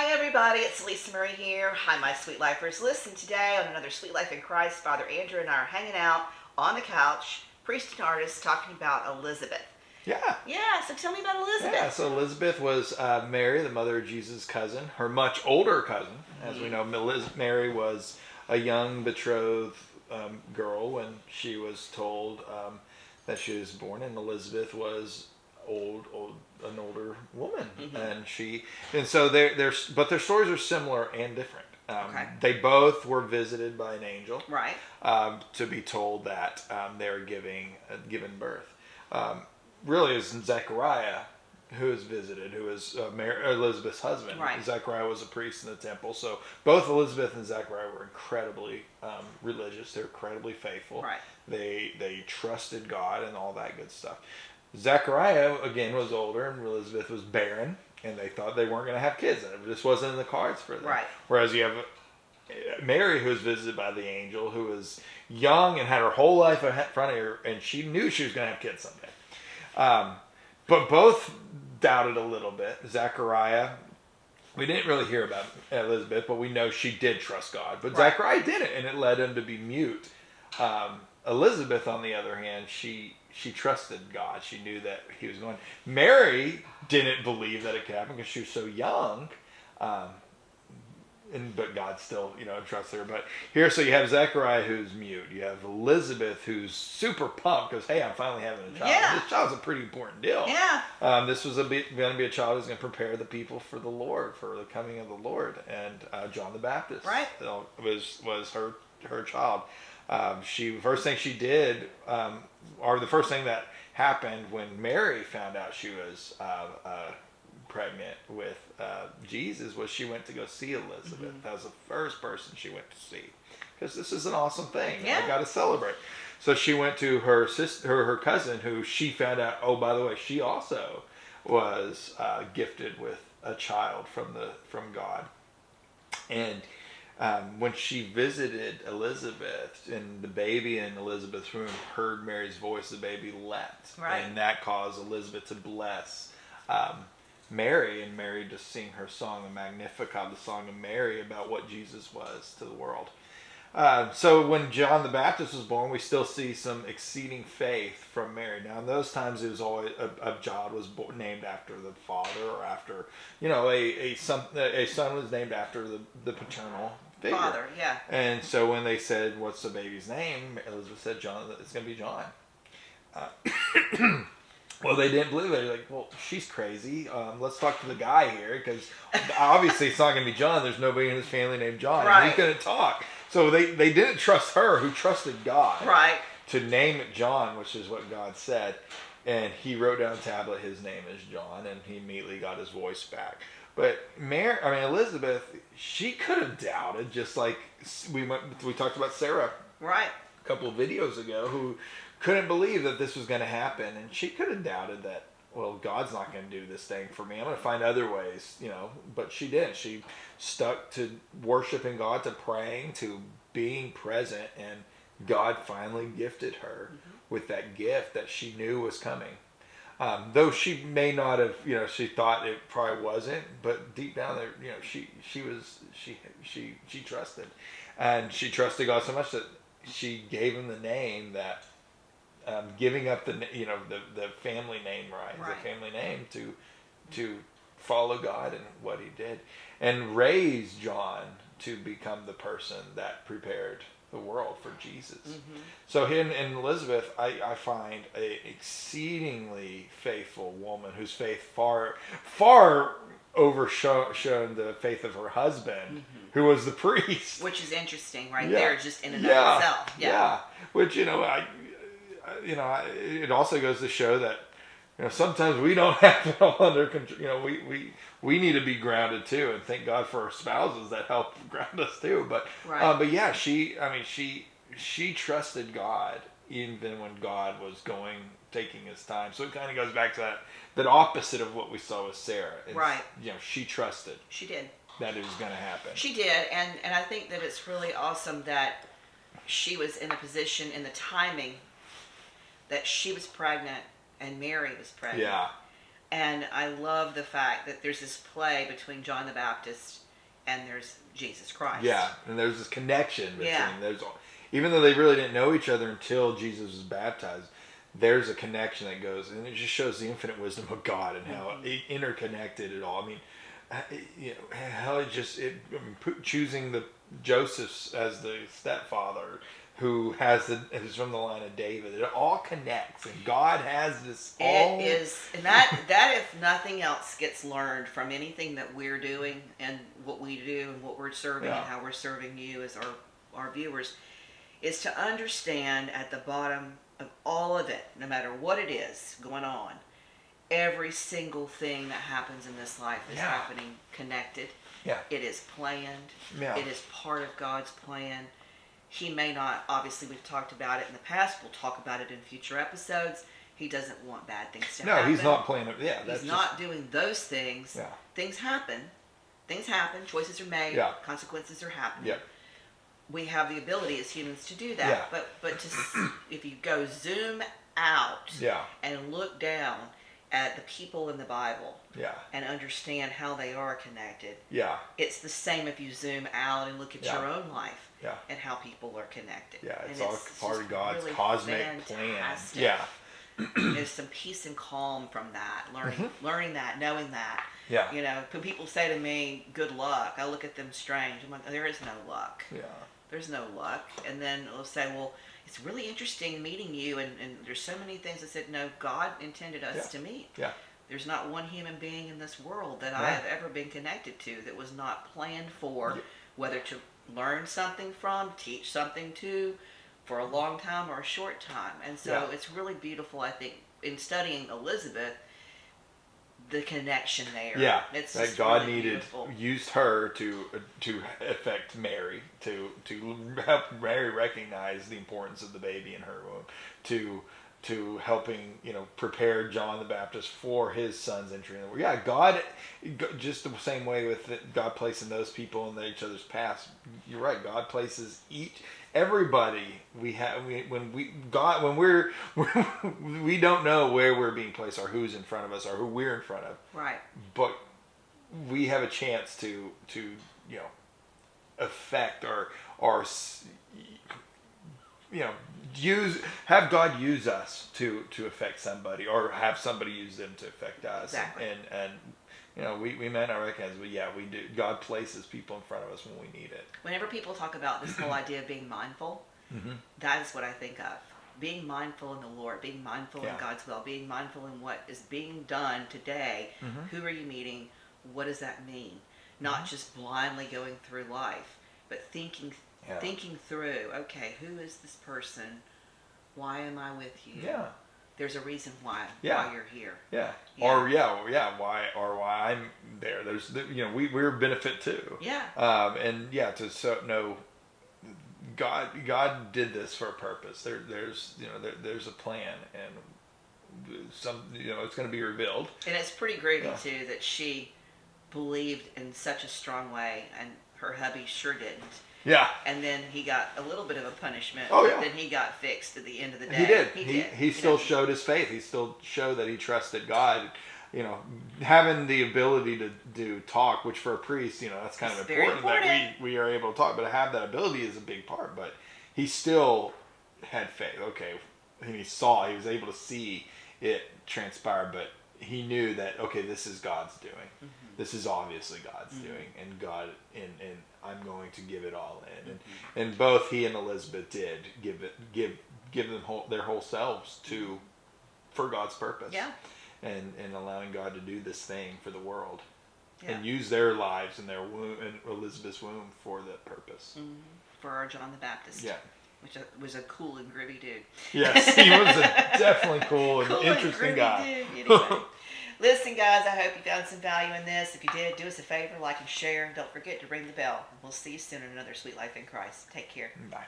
Hi everybody, it's Lisa Marie here. Hi my sweet lifers. Listen, today on another Sweet Life in Christ, Father Andrew and I are hanging out on the couch, priest and artist, talking about Elizabeth. Yeah. Yeah, so tell me about Elizabeth. Yeah, so Elizabeth was Mary, the mother of Jesus' cousin, her much older cousin. As we know, Mary was a young betrothed girl when she was told that she was born, and Elizabeth was an older woman, and so but their stories are similar and different. Okay. They both were visited by an angel, Right. to be told that they were given birth. Really, is Zechariah who is visited, who is Elizabeth's husband. Right. Zechariah was a priest in the temple, so both Elizabeth and Zechariah were incredibly religious. They were incredibly faithful. Right. They trusted God and all that good stuff. Zechariah, again, was older, and Elizabeth was barren, and they thought they weren't going to have kids, and it just wasn't in the cards for them. Right. Whereas you have Mary, who was visited by the angel, who was young and had her whole life in front of her, and she knew she was going to have kids someday. But both doubted a little bit. Zechariah, we didn't really hear about Elizabeth, but we know she did trust God. But Right. Zechariah didn't, and it led him to be mute. Elizabeth, on the other hand, she trusted God. She knew that he was going. Mary didn't believe that it could happen because she was so young. But God still, trusts her. But here, so you have Zechariah who's mute. You have Elizabeth who's super pumped because, hey, I'm finally having a child. Yeah. This child's a pretty important deal. Yeah. This was going to be a child who's going to prepare the people for the Lord, for the coming of the Lord. And John the Baptist, Right. was her child. First thing she did, or the first thing that happened when Mary found out she was pregnant with Jesus, was she went to go see Elizabeth. Mm-hmm. That was the first person she went to see, because this is an awesome thing. Yeah. I got to celebrate. So she went to her sister, her cousin, who she found out. Oh, by the way, she also was gifted with a child from God, and when she visited Elizabeth, and the baby in Elizabeth's womb heard Mary's voice, the baby leapt. Right. And that caused Elizabeth to bless Mary, and Mary to sing her song, the Magnificat, the song of Mary, about what Jesus was to the world. So when John the Baptist was born, we still see some exceeding faith from Mary. Now in those times, it was always a child was named after the father, or after, a son was named after the paternal figure. Father, yeah. And so when they said, "What's the baby's name?" Elizabeth said, "John. It's going to be John." Well, they didn't believe it. They're like, "Well, she's crazy. Let's talk to the guy here, because obviously it's not going to be John. There's nobody in his family named John. Right. He's going to talk." So they didn't trust her, who trusted God, Right. to name it John, which is what God said. And he wrote down a tablet, his name is John, and he immediately got his voice back. But Elizabeth, she could have doubted, just like we talked about Sarah, Right. a couple of videos ago, who couldn't believe that this was going to happen, and she could have doubted that, well, God's not going to do this thing for me. I'm going to find other ways, But she didn't. She stuck to worshiping God, to praying, to being present, and God finally gifted her with that gift that she knew was coming. Though she may not have, she thought it probably wasn't, but deep down there, she trusted, and she trusted God so much that she gave him the name that, giving up the family name, the family name to follow God and what he did, and raised John to become the person that prepared the world for Jesus. Mm-hmm. So in Elizabeth, I find a exceedingly faithful woman whose faith far overshone the faith of her husband, who was the priest. Which is interesting, right there, just in and of itself. Yeah. Which it also goes to show that sometimes we don't have it all under control. We need to be grounded too, and thank God for our spouses that help ground us too. But yeah, she trusted God even when God was taking his time. So it kind of goes back to that opposite of what we saw with Sarah. Right. She trusted. She did. That it was going to happen. She did, and I think that it's really awesome that she was in a position in the timing that she was pregnant and Mary was pregnant. Yeah. And I love the fact that there's this play between John the Baptist and there's Jesus Christ. Yeah, and there's this connection between Yeah. even though they really didn't know each other until Jesus was baptized, there's a connection that goes, and it just shows the infinite wisdom of God and how interconnected it all. I mean, how choosing Joseph as the stepfather, who is from the line of David. It all connects, and God has this. It is, and that if nothing else gets learned from anything that we're doing and what we do and what we're serving and how we're serving you as our viewers, is to understand at the bottom of all of it, no matter what it is going on, every single thing that happens in this life is happening connected. Yeah. It is planned. Yeah. It is part of God's plan. He may not, obviously we've talked about it in the past, we'll talk about it in future episodes. He doesn't want bad things to happen. No, he's not playing it. Yeah, he's not doing those things. Yeah. Things happen. Choices are made. Yeah. Consequences are happening. Yeah. We have the ability as humans to do that. Yeah. But if you go zoom out and look down at the people in the Bible and understand how they are connected, it's the same if you zoom out and look at your own life and how people are connected. Yeah, it's and all part of God's really cosmic fantastic. plan. Yeah. There's some peace and calm from that, learning that, knowing that. Yeah. When people say to me, good luck, I look at them strange. I'm like, there is no luck. Yeah. There's no luck. And then they'll say, well, it's really interesting meeting you, and there's so many things. I said, no, God intended us to meet. Yeah. There's not one human being in this world that I have ever been connected to that was not planned for, whether to learn something from, teach something to, for a long time or a short time. And so it's really beautiful, I think, in studying Elizabeth, the connection there. Yeah, it's that God used her to affect Mary, to help Mary recognize the importance of the baby in her womb, to helping prepare John the Baptist for his son's entry in the world. Yeah, God, just the same way with God placing those people in each other's paths. You're right. God places everybody we don't know where we're being placed or who's in front of us or who we're in front of. Right. But we have a chance to affect or have God use us to affect somebody, or have somebody use them to affect us. Exactly. And we may not recognize, but we do. God places people in front of us when we need it. Whenever people talk about this whole idea of being mindful, that is what I think of. Being mindful in the Lord, being mindful in God's will, being mindful in what is being done today. Who are you meeting? What does that mean? Not just blindly going through life, but thinking through, okay, who is this person? Why am I with you? Yeah. There's a reason why you're here. Yeah. Why I'm there. There's we're a benefit too. Yeah. To know God did this for a purpose. There's a plan, and it's going to be revealed. And it's pretty groovy too that she believed in such a strong way, and her hubby sure didn't. Yeah. And then he got a little bit of a punishment. Oh, yeah. But then he got fixed at the end of the day. He did. He still know? showed his faith. He still showed that he trusted God. Having the ability to talk, which for a priest, that's kind of important that we are able to talk. But to have that ability is a big part. But he still had faith. Okay. And he was able to see it transpire. But he knew that, okay, this is God's doing. This is obviously God's doing. And God, and I'm going to give it all in. And both he and Elizabeth did give them their whole selves for God's purpose. Yeah. And allowing God to do this thing for the world. Yeah. And use their lives and their womb and Elizabeth's womb for that purpose. For our John the Baptist. Yeah. Which was a cool and groovy dude. Yes, he was a definitely cool and interesting guy. Dude, anyway. Listen, guys, I hope you found some value in this. If you did, do us a favor, like and share. Don't forget to ring the bell. We'll see you soon in another Sweet Life in Christ. Take care. Bye.